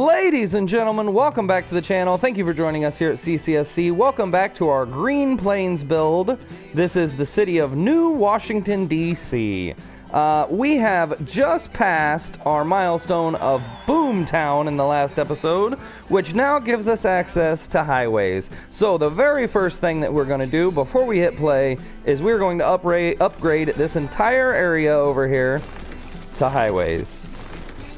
Ladies and gentlemen, welcome back to the channel. Thank you for joining us here at CCSC. Welcome back to our Green Plains build. This is the city of New Washington, D.C. We have just passed our milestone of Boomtown in the last episode, which now gives us access to highways. So the very first thing that we're going to do before we hit play is we're going to upgrade this entire area over here to highways.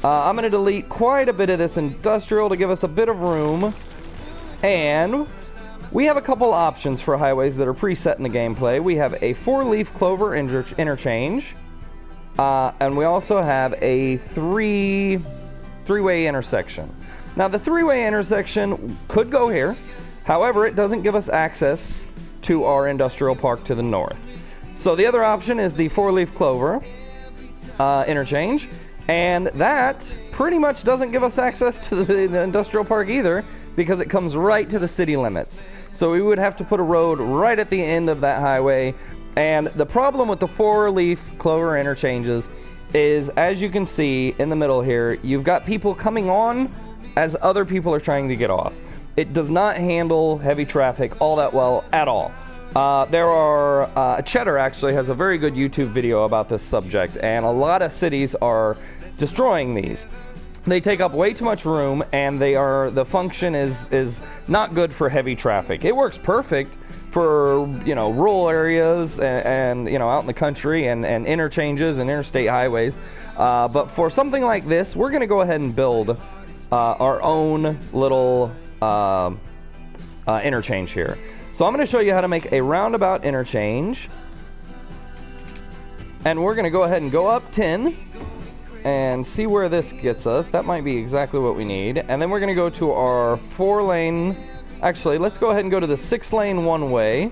I'm going to delete quite a bit of this industrial to give us a bit of room. And we have a couple options for highways that are preset in the gameplay. We have a 4-leaf clover interchange. And we also have a three-way intersection. Now, the three-way intersection could go here. However, it doesn't give us access to our industrial park to the north. So the other option is the 4-leaf clover interchange. And that pretty much doesn't give us access to the industrial park either, because it comes right to the city limits. So we would have to put a road right at the end of that highway. And the problem with the 4-leaf clover interchanges is, as you can see in the middle here, you've got people coming on as other people are trying to get off. It does not handle heavy traffic all that well at all. Cheddar actually has a very good YouTube video about this subject, and a lot of cities are destroying these. They take up way too much room, and the function is not good for heavy traffic. It works perfect for, rural areas and out in the country and interchanges and interstate highways. But for something like this, we're going to go ahead and build our own little interchange here. So I'm going to show you how to make a roundabout interchange. And we're going to go ahead and go up 10 and see where this gets us. That might be exactly what we need. And then we're going to go to our 4-lane. Actually, let's go ahead and go to the 6-lane one-way.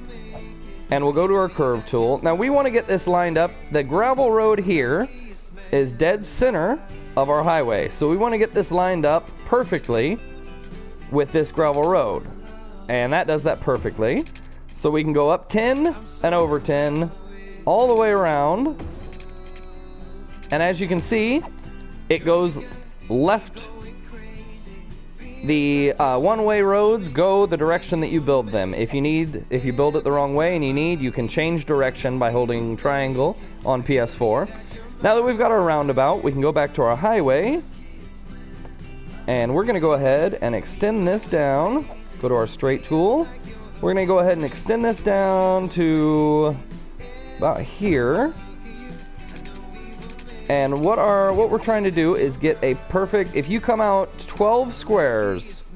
And we'll go to our curve tool. Now, we want to get this lined up. The gravel road here is dead center of our highway. So we want to get this lined up perfectly with this gravel road. And that does that perfectly. So we can go up 10 and over 10 all the way around. And as you can see, it goes left. The one-way roads go the direction that you build them. If you build it the wrong way and you can change direction by holding triangle on PS4. Now that we've got our roundabout, we can go back to our highway. And we're going to go ahead and extend this down. Go to our straight tool. We're going to go ahead and extend this down to about here. And what we're trying to do is get a perfect, if you come out 12 squares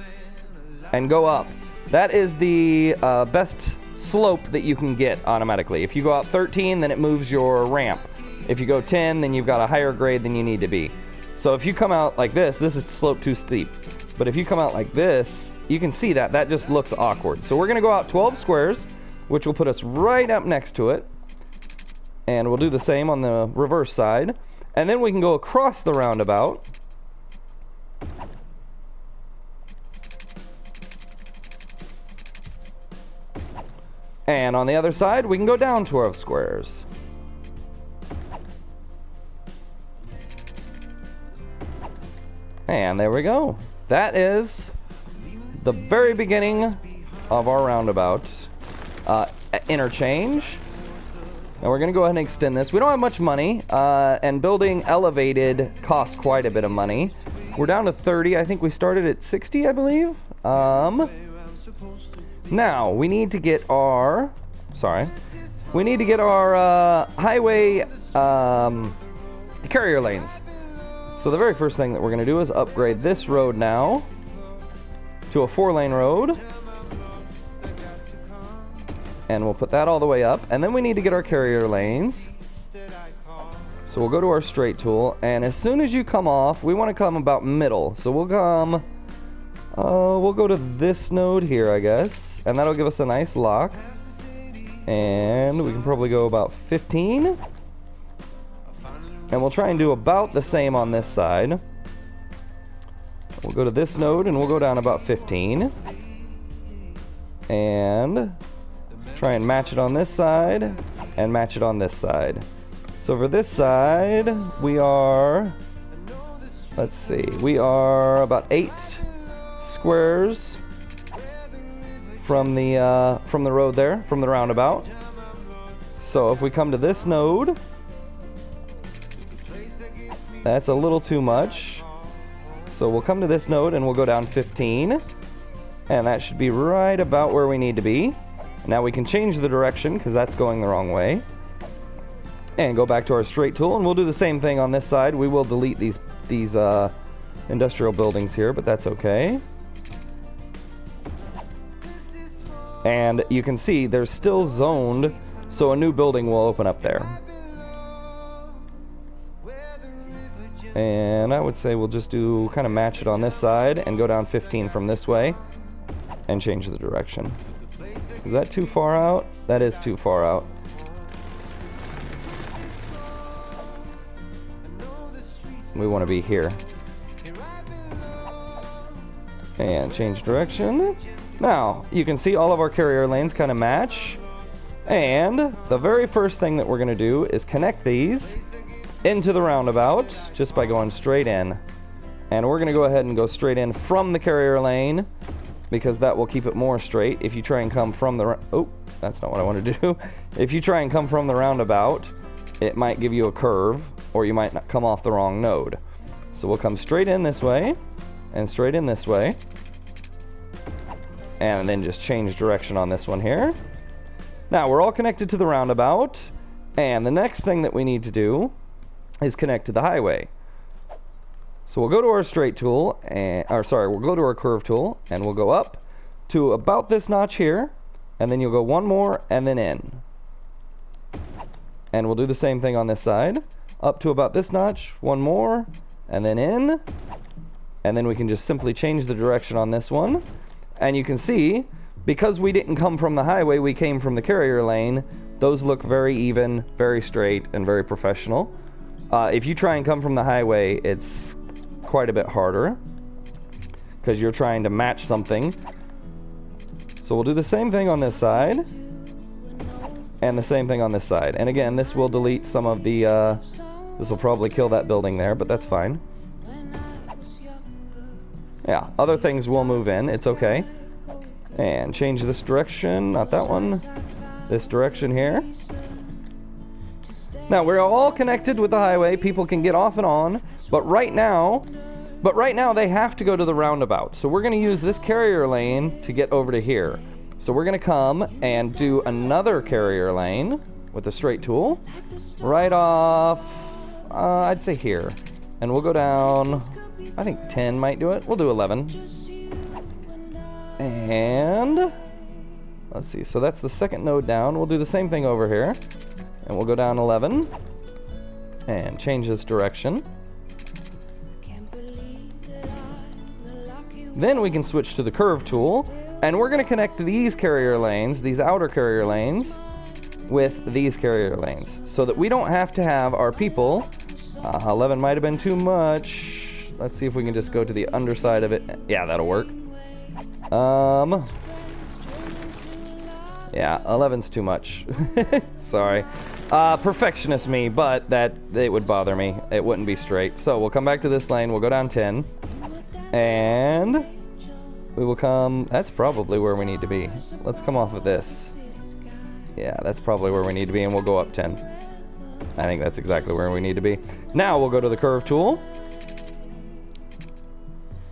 and go up, that is the best slope that you can get automatically. If you go out 13, then it moves your ramp. If you go 10, then you've got a higher grade than you need to be. So if you come out like this is slope too steep. But if you come out like this, you can see that just looks awkward. So we're going to go out 12 squares, which will put us right up next to it. And we'll do the same on the reverse side. And then we can go across the roundabout. And on the other side, we can go down 12 squares. And there we go. That is the very beginning of our roundabout interchange. Now we're going to go ahead and extend this. We don't have much money, and building elevated costs quite a bit of money. We're down to 30. I think we started at 60, I believe. Now we need to get our highway carrier lanes. So the very first thing that we're going to do is upgrade this road now to a 4-lane road. And we'll put that all the way up. And then we need to get our carrier lanes. So we'll go to our straight tool. And as soon as you come off, we want to come about middle. So we'll come, we'll go to this node here, I guess. And that'll give us a nice lock. And we can probably go about 15. And we'll try and do about the same on this side. We'll go to this node and we'll go down about 15. And try and match it on this side and match it on this side. So for this side, we are let's see, we are about 8 squares from the road there, from the roundabout. So if we come to this node, that's a little too much. So we'll come to this node and we'll go down 15. And that should be right about where we need to be. Now we can change the direction because that's going the wrong way. And go back to our straight tool, and we'll do the same thing on this side. We will delete these industrial buildings here, but that's okay. And you can see they're still zoned, so a new building will open up there. And I would say we'll just do kind of match it on this side and go down 15 from this way and change the direction. Is that too far out? That is too far out. We want to be here. And change direction. Now, you can see all of our carrier lanes kind of match. And the very first thing that we're going to do is connect these into the roundabout just by going straight in. And we're going to go ahead and go straight in from the carrier lane because that will keep it more straight. If you try and come from the... Oh, that's not what I wanted to do. If you try and come from the roundabout, it might give you a curve, or you might not come off the wrong node. So we'll come straight in this way, and straight in this way. And then just change direction on this one here. Now, we're all connected to the roundabout, and the next thing that we need to do is connect to the highway. So we'll go to our straight tool, we'll go to our curve tool, and we'll go up to about this notch here, and then you'll go one more, and then in. And we'll do the same thing on this side. Up to about this notch, one more, and then in. And then we can just simply change the direction on this one. And you can see, because we didn't come from the highway, we came from the carrier lane, those look very even, very straight, and very professional. If you try and come from the highway, it's quite a bit harder, because you're trying to match something. So we'll do the same thing on this side. And the same thing on this side. And again, this will delete some of the, this will probably kill that building there, but that's fine. Yeah, other things will move in, it's okay. And change this direction, not that one. This direction here. Now, we're all connected with the highway. People can get off and on, but right now they have to go to the roundabout. So we're going to use this carrier lane to get over to here. So we're going to come and do another carrier lane with the straight tool right off, I'd say here. And we'll go down, I think 10 might do it. We'll do 11. And let's see, so that's the second node down. We'll do the same thing over here. And we'll go down 11 and change this direction. Then we can switch to the curve tool, and we're going to connect these carrier lanes, these outer carrier lanes, with these carrier lanes, so that we don't have to have our people. 11 might have been too much. Let's see if we can just go to the underside of it. Yeah, that'll work. Yeah, 11's too much. Sorry. Perfectionist me, but it would bother me. It wouldn't be straight. So we'll come back to this lane. We'll go down 10. And we will come... That's probably where we need to be. Let's come off of this. Yeah, that's probably where we need to be, and we'll go up 10. I think that's exactly where we need to be. Now we'll go to the curve tool.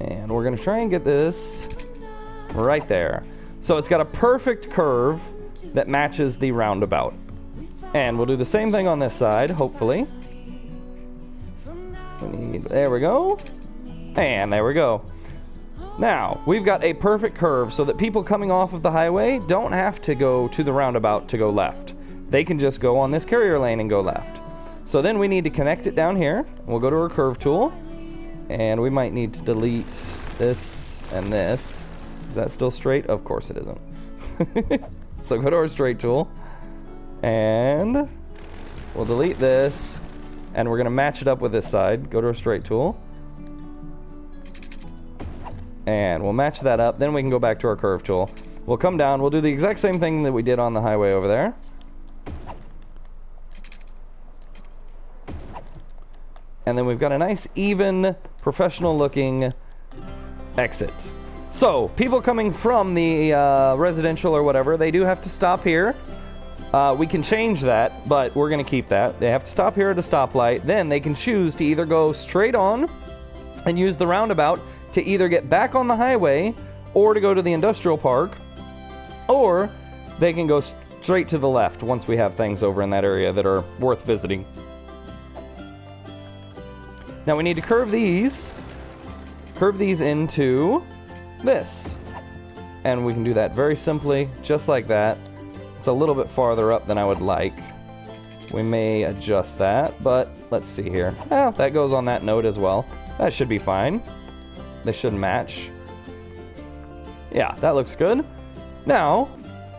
And we're going to try and get this right there. So it's got a perfect curve that matches the roundabout. And we'll do the same thing on this side, hopefully. There we go. And there we go. Now, we've got a perfect curve so that people coming off of the highway don't have to go to the roundabout to go left. They can just go on this carrier lane and go left. So then we need to connect it down here. We'll go to our curve tool. And we might need to delete this and this. Is that still straight? Of course it isn't. So go to our straight tool. And we'll delete this. And we're going to match it up with this side. Go to our straight tool. And we'll match that up. Then we can go back to our curve tool. We'll come down. We'll do the exact same thing that we did on the highway over there. And then we've got a nice even professional looking exit. So, people coming from the residential or whatever, they do have to stop here. We can change that, but we're going to keep that. They have to stop here at a stoplight. Then they can choose to either go straight on and use the roundabout to either get back on the highway or to go to the industrial park, or they can go straight to the left once we have things over in that area that are worth visiting. Now we need to curve these into this. And we can do that very simply, just like that. It's a little bit farther up than I would like. We may adjust that, but let's see here. Oh, that goes on that node as well. That should be fine. They should match. Yeah, that looks good. Now,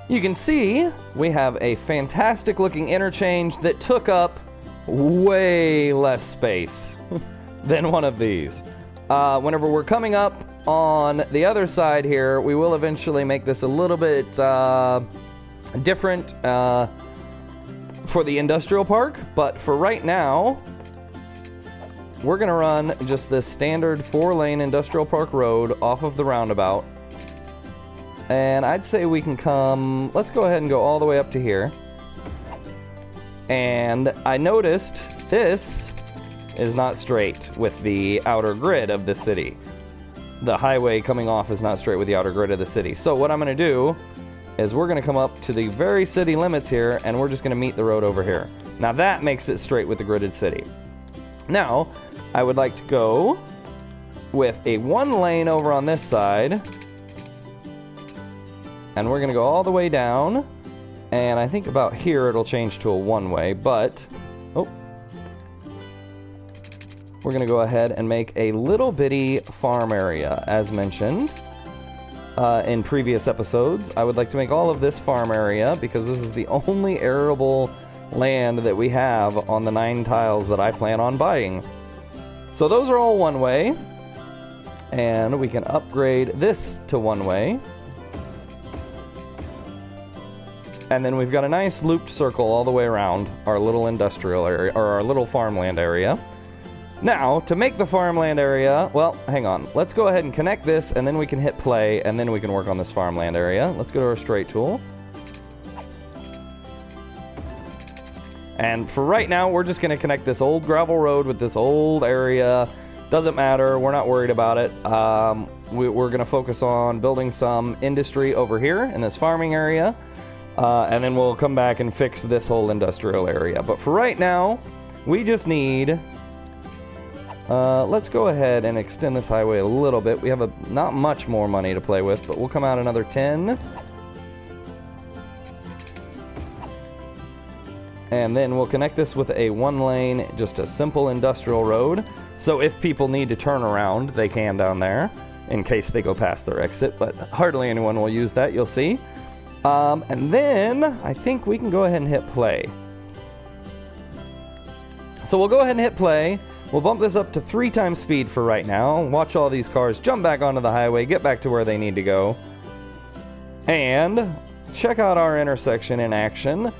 you can see we have a fantastic looking interchange that took up way less space than one of these. Whenever we're coming up on the other side here, we will eventually make this a little bit different for the industrial park, but for right now, we're gonna run just this standard 4-lane industrial park road off of the roundabout. And I'd say we can come, let's go ahead and go all the way up to here. And I noticed this is not straight with the outer grid of the city. The highway coming off is not straight with the outer grid of the city. So what I'm gonna do is we're gonna come up to the very city limits here, and we're just gonna meet the road over here. Now that makes it straight with the gridded city. Now, I would like to go with a 1 lane over on this side, and we're gonna go all the way down, and I think about here it'll change to a 1-way, but, oh, we're gonna go ahead and make a little bitty farm area, as mentioned in previous episodes. I would like to make all of this farm area because this is the only arable land that we have on the 9 tiles that I plan on buying. So those are all 1-way, and we can upgrade this to 1-way. And then we've got a nice looped circle all the way around our little industrial area, or our little farmland area. Now, to make the farmland area, well, hang on. Let's go ahead and connect this, and then we can hit play, and then we can work on this farmland area. Let's go to our straight tool. And for right now, we're just going to connect this old gravel road with this old area. Doesn't matter. We're not worried about it. We're going to focus on building some industry over here in this farming area. And then we'll come back and fix this whole industrial area. But for right now, we just need... let's go ahead and extend this highway a little bit. We have not much more money to play with, but we'll come out another 10. And then we'll connect this with a 1-lane, just a simple industrial road. So if people need to turn around, they can down there, in case they go past their exit, but hardly anyone will use that, you'll see. And then I think we can go ahead and hit play. So we'll go ahead and hit play. We'll bump this up to 3 times speed for right now. Watch all these cars jump back onto the highway, get back to where they need to go. And check out our intersection in action.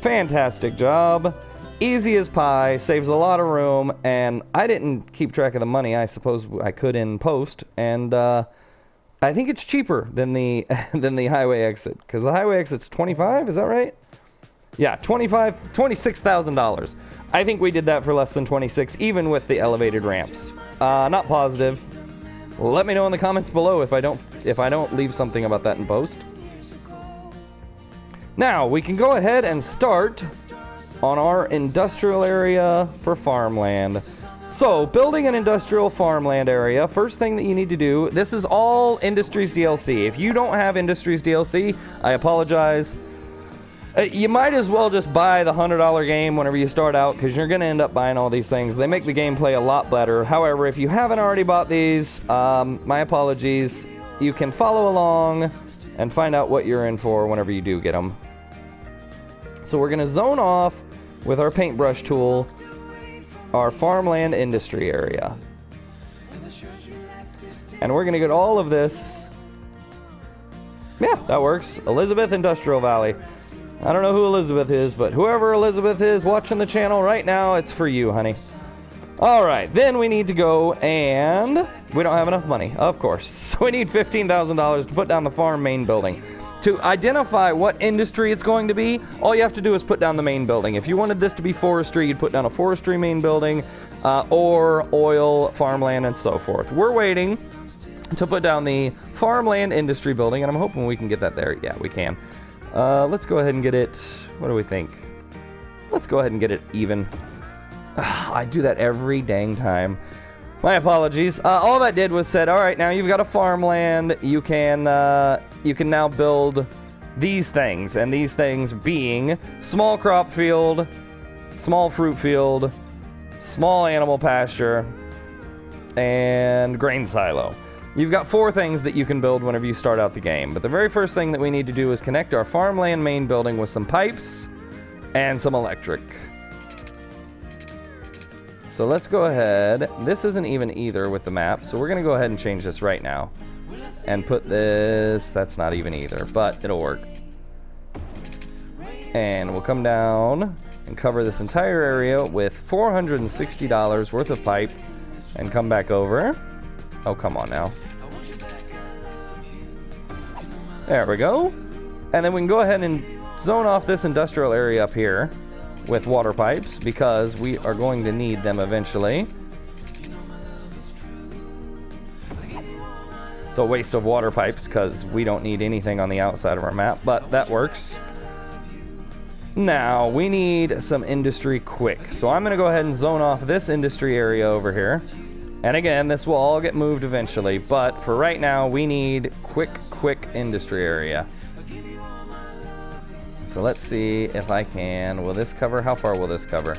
Fantastic job. Easy as pie, saves a lot of room, and I didn't keep track of the money. I suppose I could in post, and I think it's cheaper than the highway exit, because the highway exit's $25, is that right? Yeah, $26,000. I think we did that for less than 26, even with the elevated ramps. Not positive. Let me know in the comments below if I don't leave something about that in post. Now, we can go ahead and start on our industrial area for farmland. So, building an industrial farmland area, first thing that you need to do, this is all Industries DLC. If you don't have Industries DLC, I apologize. You might as well just buy the $100 game whenever you start out, because you're going to end up buying all these things. They make the gameplay a lot better. However, if you haven't already bought these, my apologies. You can follow along and find out what you're in for whenever you do get them. So we're going to zone off with our paintbrush tool our farmland industry area. And we're going to get all of this. Yeah, that works. Elizabeth Industrial Valley. I don't know who Elizabeth is, but whoever Elizabeth is watching the channel right now, it's for you, honey. All right, then we need to go and we don't have enough money, of course. So we need $15,000 to put down the farm main building. To identify what industry it's going to be, all you have to do is put down the main building. If you wanted this to be forestry, you'd put down a forestry main building, or oil, farmland, and so forth. We're waiting to put down the farmland industry building, and I'm hoping we can get that there. Yeah, we can. Let's go ahead and get it. What do we think? Let's go ahead and get it even. I do that every dang time. My apologies. All that did was said, all right, now you've got a farmland. You can now build these things, and these things being small crop field, small fruit field, small animal pasture, and grain silo. You've got 4 things that you can build whenever you start out the game. But the very first thing that we need to do is connect our farmland main building with some pipes and some electric. So let's go ahead. This isn't even either with the map, so we're going to go ahead and change this right now. And put this... That's not even either, but it'll work. And we'll come down and cover this entire area with $460 worth of pipe and come back over. Oh, come on now. There we go. And then we can go ahead and zone off this industrial area up here with water pipes, because we are going to need them eventually. It's a waste of water pipes because we don't need anything on the outside of our map, but that works. Now, we need some industry quick. So I'm going to go ahead and zone off this industry area over here. And again, this will all get moved eventually, but for right now, we need quick industry area. So let's see if I can. Will this cover? How far will this cover?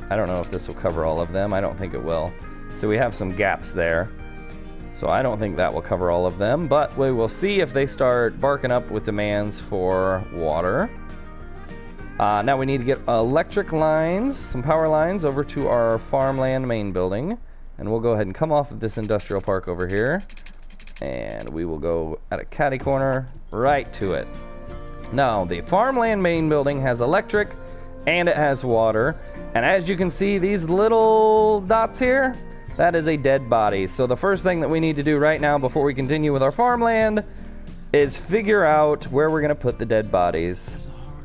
I don't know if this will cover all of them. I don't think it will. So we have some gaps there. So I don't think that will cover all of them, but we will see if they start barking up with demands for water. Now we need to get electric lines, some power lines over to our farmland main building. And we'll go ahead and come off of this industrial park over here. And we will go at a catty corner right to it. Now, the farmland main building has electric and it has water. And as you can see, these little dots here, that is a dead body. So the first thing that we need to do right now before we continue with our farmland is figure out where we're going to put the dead bodies.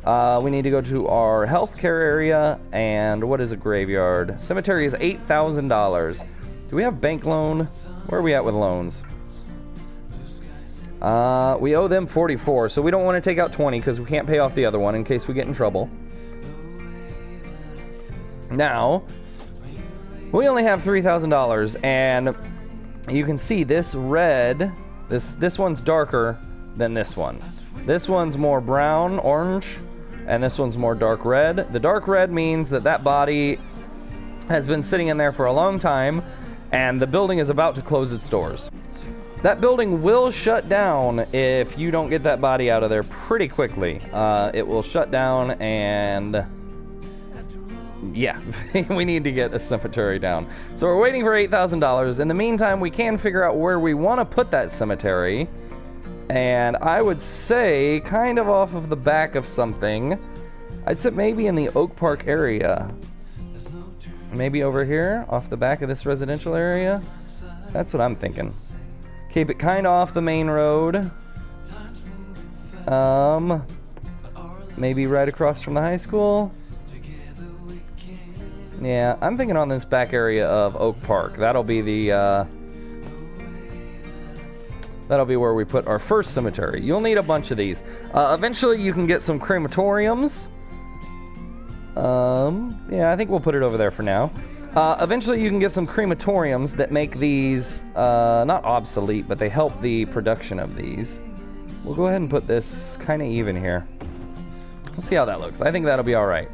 We need to go to our healthcare area, and what is a graveyard? Cemetery is $8,000. Do we have bank loan? Where are we at with loans? We owe them 44, so we don't want to take out 20 because we can't pay off the other one in case we get in trouble. Now, we only have $3,000, and you can see this red, this one's darker than this one. This one's more brown, orange, and this one's more dark red. The dark red means that that body has been sitting in there for a long time, and the building is about to close its doors. That building will shut down if you don't get that body out of there pretty quickly. It will shut down, and yeah, we need to get a cemetery down. So we're waiting for $8,000. In the meantime, we can figure out where we want to put that cemetery. And I would say kind of off of the back of something. I'd say maybe in the Oak Park area. Maybe over here, off the back of this residential area. That's what I'm thinking. Keep it kind of off the main road. Maybe right across from the high school. Yeah, I'm thinking on this back area of Oak Park. That'll be the, that'll be where we put our first cemetery. You'll need a bunch of these. Eventually you can get some crematoriums. Yeah, I think we'll put it over there for now. Eventually you can get some crematoriums that make these, not obsolete, but they help the production of these. We'll go ahead and put this kind of even here. Let's see how that looks. I think that'll be alright.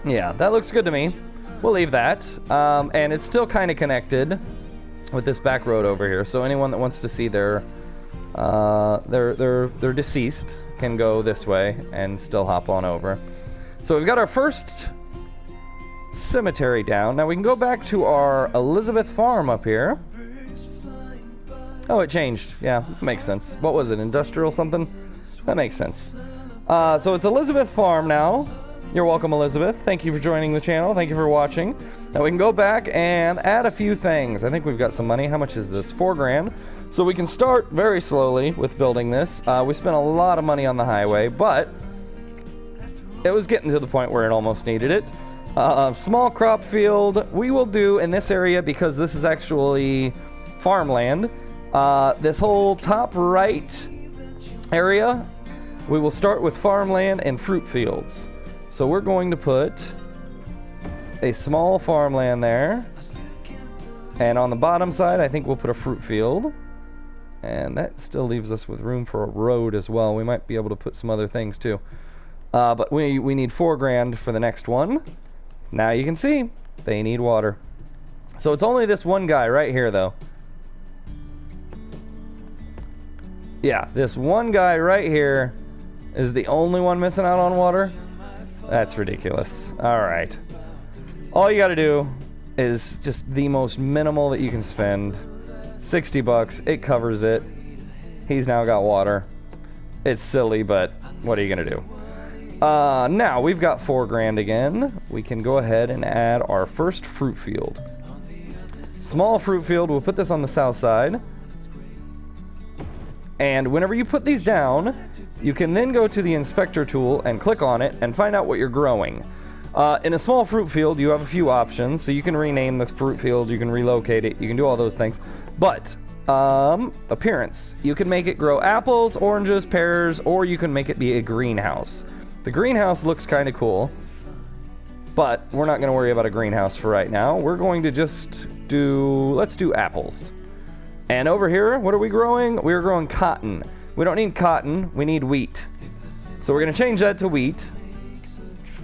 Yeah, that looks good to me. We'll leave that. And it's still kind of connected with this back road over here. So anyone that wants to see their deceased can go this way and still hop on over. So we've got our first cemetery down. Now we can go back to our Elizabeth farm up here. Oh, it changed. Yeah, makes sense. What was it? Industrial something? That makes sense. So it's Elizabeth Farm now. You're welcome, Elizabeth. Thank you for joining the channel. Thank you for watching. Now we can go back and add a few things. I think we've got some money. How much is this? 4 grand. So we can start very slowly with building this. We spent a lot of money on the highway, but it was getting to the point where it almost needed it. Small crop field we will do in this area because this is actually farmland. This whole top right area, we will start with farmland and fruit fields. So we're going to put a small farmland there. And on the bottom side, I think we'll put a fruit field. And that still leaves us with room for a road as well. We might be able to put some other things too. But we need 4 grand for the next one. Now you can see they need water. So it's only this one guy right here though. Yeah, this one guy right here is the only one missing out on water. That's ridiculous. All right. All you got to do is just the most minimal that you can spend. 60 bucks. It covers it. He's now got water. It's silly, but what are you going to do? Now we've got 4 grand again. We can go ahead and add our first fruit field. Small fruit field. We'll put this on the south side. And whenever you put these down, you can then go to the inspector tool and click on it and find out what you're growing. In a small fruit field, you have a few options. So you can rename the fruit field, you can relocate it, you can do all those things. But, appearance. You can make it grow apples, oranges, pears, or you can make it be a greenhouse. The greenhouse looks kind of cool, but we're not going to worry about a greenhouse for right now. We're going to just let's do apples. And over here, what are we growing? We're growing cotton. We don't need cotton, we need wheat. So we're going to change that to wheat.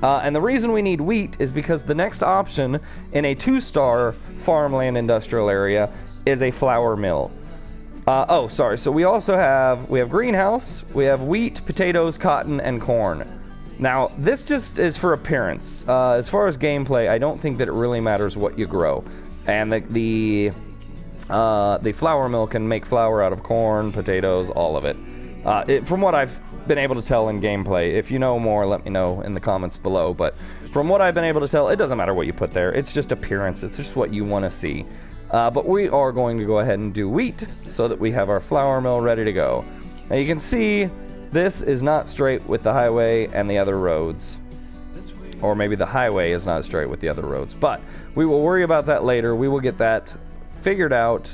And the reason we need wheat is because the next option in a 2-star farmland industrial area is a flour mill. So we also have greenhouse, we have wheat, potatoes, cotton, and corn. Now, this just is for appearance. As far as gameplay, I don't think that it really matters what you grow. And the flour mill can make flour out of corn, potatoes, all of it. From what I've been able to tell in gameplay, if you know more, let me know in the comments below. But from what I've been able to tell, it doesn't matter what you put there. It's just appearance. It's just what you want to see. But we are going to go ahead and do wheat so that we have our flour mill ready to go. Now you can see this is not straight with the highway and the other roads. Or maybe the highway is not straight with the other roads. But we will worry about that later. We will get that figured out.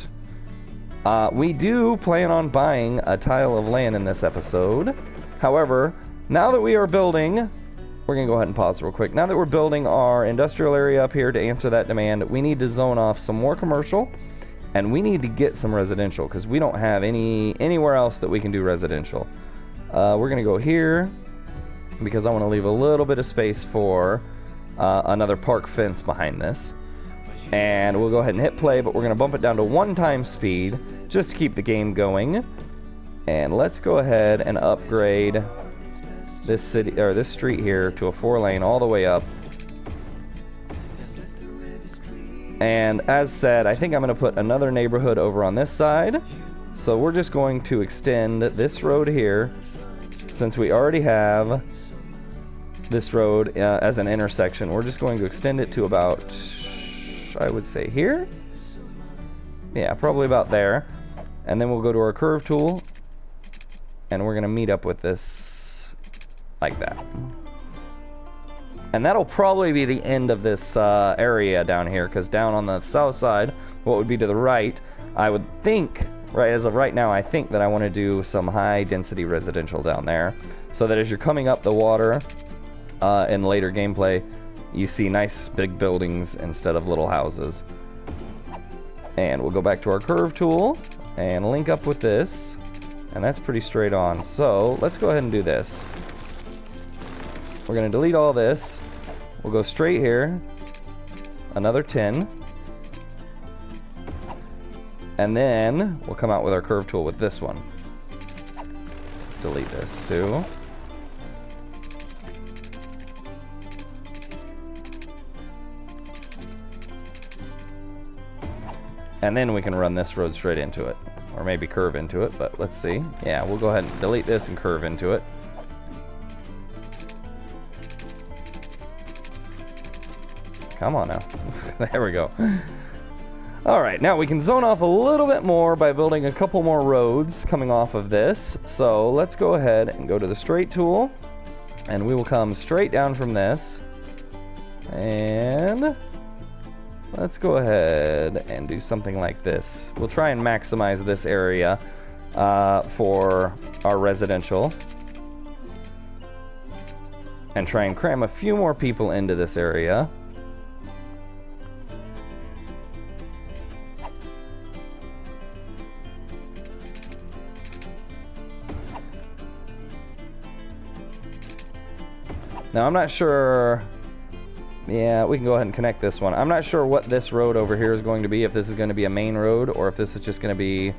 We do plan on buying a tile of land in this episode. However, now that we are building, we're going to go ahead and pause real quick. Now that we're building our industrial area up here to answer that demand, we need to zone off some more commercial, and we need to get some residential because we don't have anywhere else that we can do residential. We're going to go here because I want to leave a little bit of space for another park fence behind this. And we'll go ahead and hit play, but we're going to bump it down to 1x speed just to keep the game going. And let's go ahead and upgrade this street here to a 4-lane all the way up. And as said, I think I'm going to put another neighborhood over on this side. So we're just going to extend this road here, since we already have this road as an intersection. We're just going to extend it to about, I would say here. Yeah, probably about there. And then we'll go to our curve tool, and we're going to meet up with this like that. And that'll probably be the end of this area down here, because down on the south side, what would be to the right, I would think, right as of right now, I think that I want to do some high density residential down there, so that as you're coming up the water in later gameplay, you see nice big buildings instead of little houses. And we'll go back to our curve tool and link up with this, and that's pretty straight on. So let's go ahead and do this. We're going to delete all this. We'll go straight here, another 10, and then we'll come out with our curve tool with this one. Let's delete this too. And then we can run this road straight into it, or maybe curve into it, but let's see. Yeah, we'll go ahead and delete this and curve into it. Come on now. There we go. All right, now we can zone off a little bit more by building a couple more roads coming off of this. So let's go ahead and go to the straight tool, and we will come straight down from this. And let's go ahead and do something like this. We'll try and maximize this area for our residential, and try and cram a few more people into this area. Now, I'm not sure... Yeah, we can go ahead and connect this one. I'm not sure what this road over here is going to be, if this is going to be a main road, or if this is just going to be,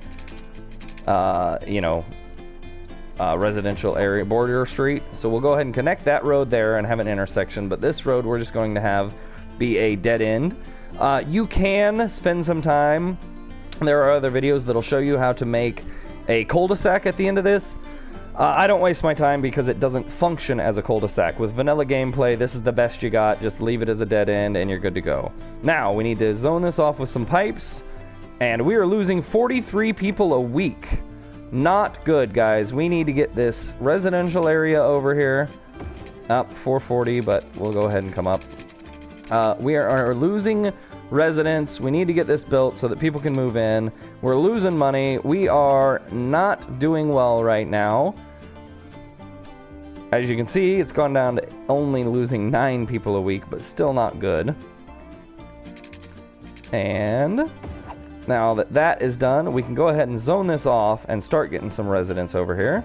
residential area, border street. So we'll go ahead and connect that road there and have an intersection, but this road we're just going to have be a dead end. You can spend some time. There are other videos that'll show you how to make a cul-de-sac at the end of this. I don't waste my time because it doesn't function as a cul-de-sac. With vanilla gameplay, this is the best you got. Just leave it as a dead end and you're good to go. Now, we need to zone this off with some pipes, and we are losing 43 people a week. Not good, guys. We need to get this residential area over here up 440, but we'll go ahead and come up. We are losing residents. We need to get this built so that people can move in. We're losing money. We are not doing well right now. As you can see, it's gone down to only losing 9 people a week, but still not good. And now that that is done, we can go ahead and zone this off and start getting some residents over here.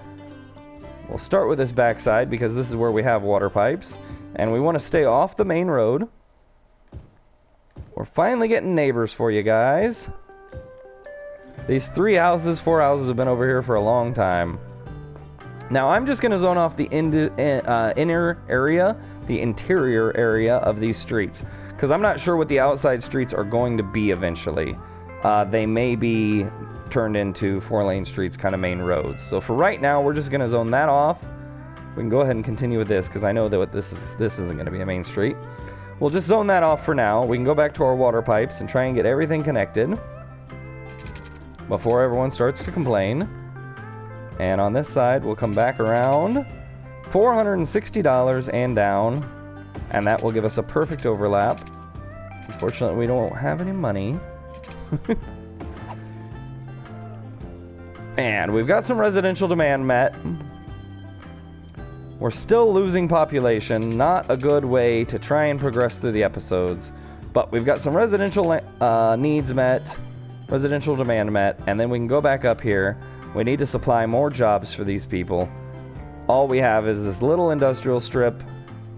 We'll start with this backside because this is where we have water pipes, and we want to stay off the main road. We're finally getting neighbors for you guys. These 4 houses have been over here for a long time. Now, I'm just going to zone off the inner area, the interior area of these streets, because I'm not sure what the outside streets are going to be eventually. They may be turned into 4-lane streets, kind of main roads. So for right now, we're just going to zone that off. We can go ahead and continue with this, because I know that this isn't going to be a main street. We'll just zone that off for now. We can go back to our water pipes and try and get everything connected before everyone starts to complain. And on this side, we'll come back around $460 and down, and that will give us a perfect overlap. Unfortunately, we don't have any money. And we've got some residential demand met. We're still losing population. Not a good way to try and progress through the episodes. But we've got some residential needs met, residential demand met, and then we can go back up here. We need to supply more jobs for these people. All we have is this little industrial strip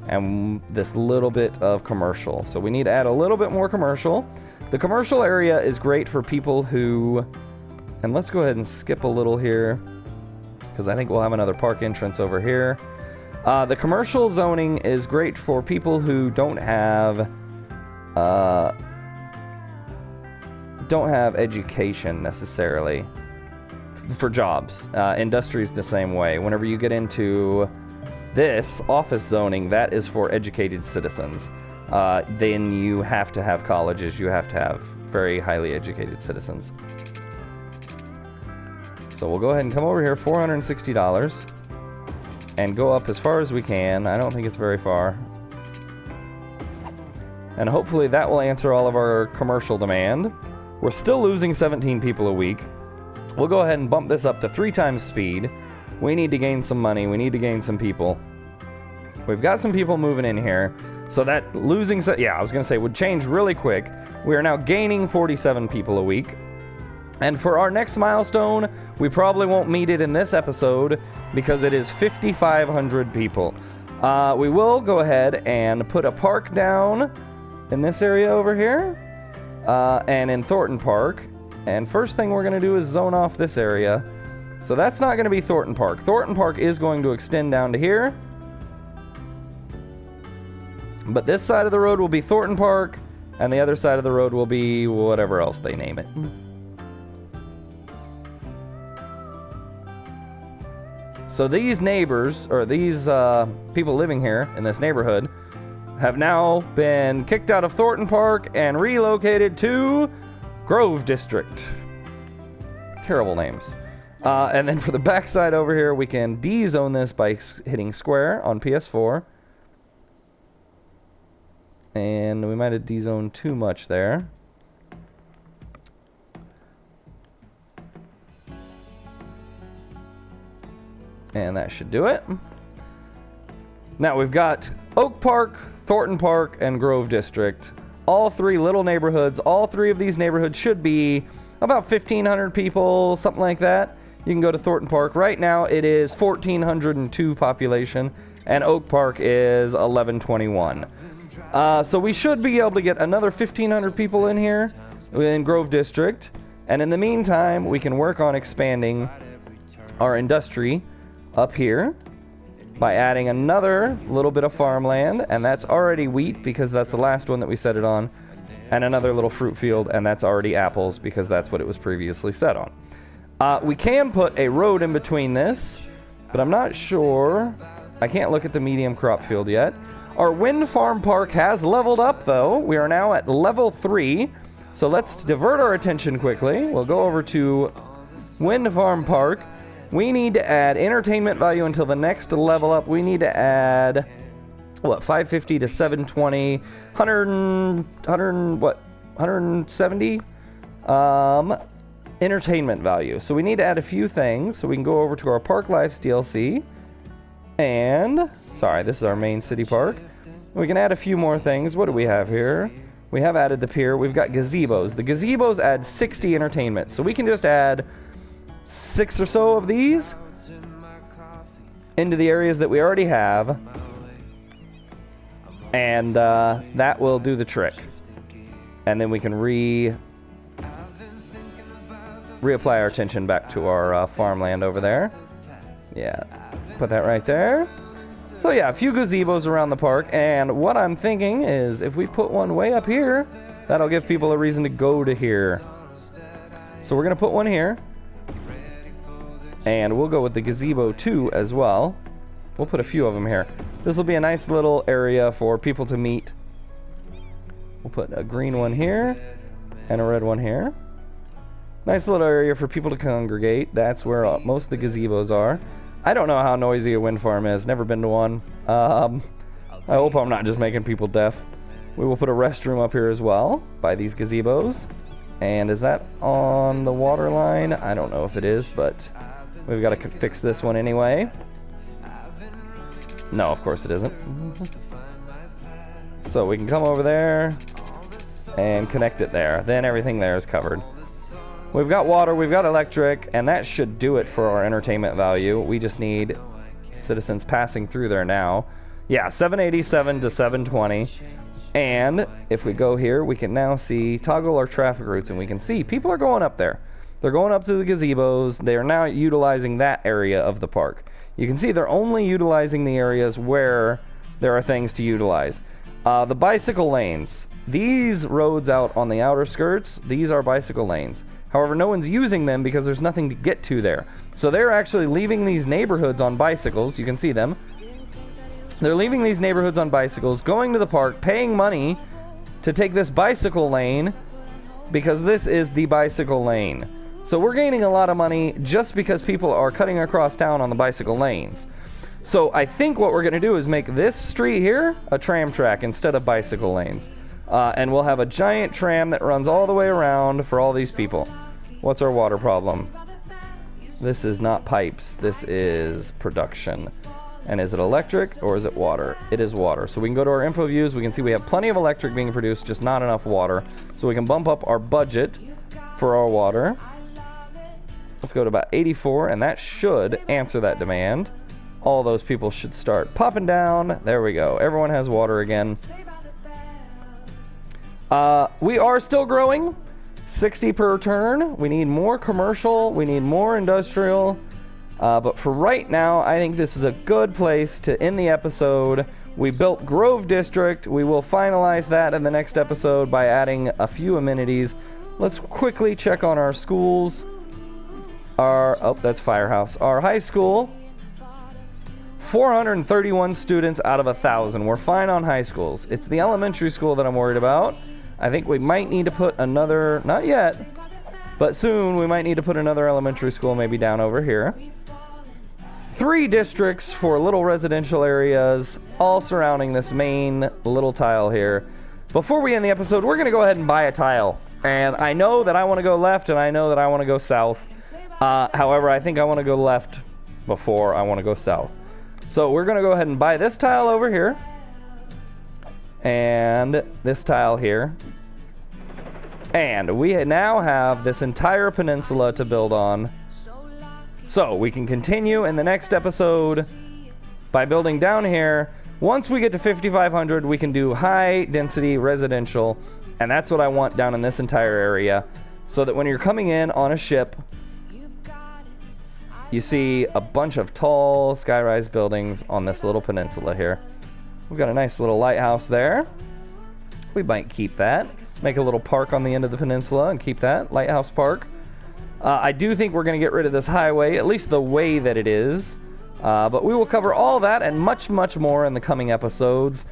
and this little bit of commercial. So we need to add a little bit more commercial. The commercial area is great for people who... And let's go ahead and skip a little here, because I think we'll have another park entrance over here. The commercial zoning is great for people who don't have education necessarily for jobs. Industry's the same way. Whenever you get into this office zoning, that is for educated citizens. Then you have to have colleges. You have to have very highly educated citizens. So we'll go ahead and come over here, $460, and go up as far as we can. I don't think it's very far. And hopefully that will answer all of our commercial demand. We're still losing 17 people a week. We'll go ahead and bump this up to 3 times speed. We need to gain some money. We need to gain some people. We've got some people moving in here. So that losing... I was going to say, would change really quick. We are now gaining 47 people a week. And for our next milestone, we probably won't meet it in this episode because it is 5,500 people. We will go ahead and put a park down in this area over here and in Thornton Park. And first thing we're going to do is zone off this area. So that's not going to be Thornton Park. Thornton Park is going to extend down to here. But this side of the road will be Thornton Park, and the other side of the road will be whatever else they name it. So these neighbors, or these people living here in this neighborhood, have now been kicked out of Thornton Park and relocated to Grove District. Terrible names. And then for the backside over here, we can D-zone this by hitting square on PS4. And we might have D-zoned too much there. And that should do it. Now we've got Oak Park, Thornton Park, and Grove District. All three little neighborhoods. All three of these neighborhoods should be about 1,500 people, something like that. You can go to Thornton Park. Right now it is 1,402 population, and Oak Park is 1,121. So we should be able to get another 1,500 people in here in Grove District. And in the meantime, we can work on expanding our industry up here by adding another little bit of farmland, and that's already wheat because that's the last one that we set it on, and another little fruit field, and that's already apples because that's what it was previously set on. We can put a road in between this, but I'm not sure. I can't look at the medium crop field yet. Our wind farm park has leveled up though. We are now at level 3, so let's divert our attention quickly. We'll go over to wind farm park. We need to add entertainment value until the next level up. We need to add, what, 550 to 720, 170 entertainment value. So we need to add a few things. So we can go over to our Park Lives DLC. And, sorry, this is our main city park. We can add a few more things. What do we have here? We have added the pier. We've got gazebos. The gazebos add 60 entertainment. So we can just add 6 or so of these into the areas that we already have, and that will do the trick. And then we can reapply our attention back to our farmland over there. Yeah, put that right there. So yeah, a few gazebos around the park, and what I'm thinking is if we put one way up here, that'll give people a reason to go to here. So we're gonna put one here. And we'll go with the gazebo too as well. We'll put a few of them here. This will be a nice little area for people to meet. We'll put a green one here and a red one here. Nice little area for people to congregate. That's where most of the gazebos are. I don't know how noisy a wind farm is. Never been to one. I hope I'm not just making people deaf. We will put a restroom up here as well by these gazebos. And is that on the water line? I don't know if it is, but we've got to fix this one anyway. No, of course it isn't. So we can come over there and connect it there. Then everything there is covered. We've got water, we've got electric, and that should do it for our entertainment value. We just need citizens passing through there now. Yeah, 787 to 720. And if we go here, we can now see toggle our traffic routes, and we can see people are going up there. They're going up to the gazebos. They are now utilizing that area of the park. You can see they're only utilizing the areas where there are things to utilize. The bicycle lanes. These roads out on the outer skirts, these are bicycle lanes. However, no one's using them because there's nothing to get to there. So they're actually leaving these neighborhoods on bicycles. You can see them. They're leaving these neighborhoods on bicycles, going to the park, paying money to take this bicycle lane because this is the bicycle lane. So we're gaining a lot of money just because people are cutting across town on the bicycle lanes. So I think what we're going to do is make this street here a tram track instead of bicycle lanes. And we'll have a giant tram that runs all the way around for all these people. What's our water problem? This is not pipes. This is production. And is it electric or is it water? It is water. So we can go to our info views. We can see we have plenty of electric being produced, just not enough water. So we can bump up our budget for our water. Let's go to about 84, and that should answer that demand. All those people should start popping down. There we go. Everyone has water again. We are still growing. 60 per turn. We need more commercial. We need more industrial. But for right now, I think this is a good place to end the episode. We built Grove District. We will finalize that in the next episode by adding a few amenities. Let's quickly check on our schools. Oh, that's Firehouse. Our high school. 431 students out of 1,000. We're fine on high schools. It's the elementary school that I'm worried about. I think we might need to put another, not yet, but soon we might need to put another elementary school maybe down over here. 3 districts for little residential areas, all surrounding this main little tile here. Before we end the episode, we're going to go ahead and buy a tile. And I know that I want to go left, and I know that I want to go south. However, I think I want to go left before I want to go south. So we're going to go ahead and buy this tile over here. And this tile here. And we now have this entire peninsula to build on. So we can continue in the next episode by building down here. Once we get to 5,500, we can do high density residential. And that's what I want down in this entire area. So that when you're coming in on a ship, you see a bunch of tall skyrise buildings on this little peninsula here. We've got a nice little lighthouse there. We might keep that. Make a little park on the end of the peninsula and keep that. Lighthouse Park. I do think we're going to get rid of this highway, at least the way that it is. But we will cover all that and much, much more in the coming episodes.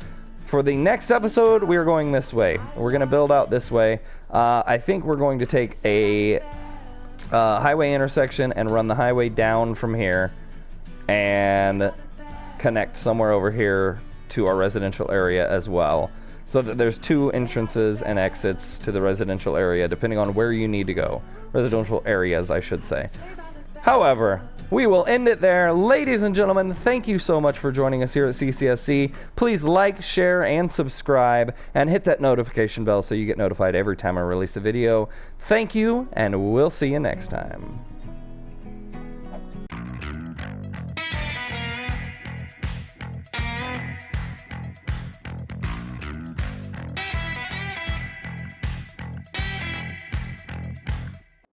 For the next episode, we are going this way. We're going to build out this way. I think we're going to take a highway intersection and run the highway down from here and connect somewhere over here to our residential area as well. So that there's 2 entrances and exits to the residential area, depending on where you need to go. Residential areas, I should say. However, we will end it there. Ladies and gentlemen, thank you so much for joining us here at CCSC. Please like, share, and subscribe, and hit that notification bell so you get notified every time I release a video. Thank you, and we'll see you next time.